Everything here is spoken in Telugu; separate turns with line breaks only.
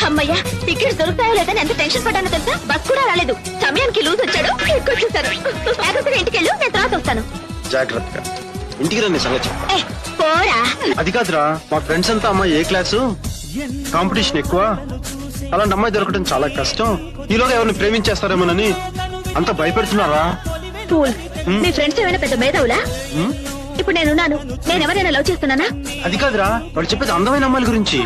అమ్మయ్యా, టికెట్స్ దొరుకుతాయో లేదని ఎంత టెన్షన్ పడ్డానో తెలుసా? బస్ కూడా రాలేదు. సమయానికి లూజ్ వచ్చాడు, ఎక్కువచ్చేసారు. జాగ్రత్తగా ఇంటికి వెళ్ళు, నేను తర్వాత వస్తాను.
జాగ్రత్తగా ఇంటికి రండి సంగతి.
ఏ పోరా.
అది కాదురా, మా ఫ్రెండ్స్ అంతా అమ్మాయి ఏ క్లాసు, కాంపిటీషన్ ఎక్కువ, అలాంటి అమ్మాయి దొరకడం చాలా కష్టం. ఈలోగా ఎవరిని ప్రేమించేస్తారేమోనని అంత భయపెడుతున్నారా?
ఫూల్, మీ ఫ్రెండ్స్ ఏమైనా పెద్ద మేధావులా? ఇప్పుడు నేనున్నాను, నేను ఎవరైనా లవ్ చేస్తున్నానా?
అది కాదురా, వాడు చెప్పేది అందమైన అమ్మాయిల గురించి.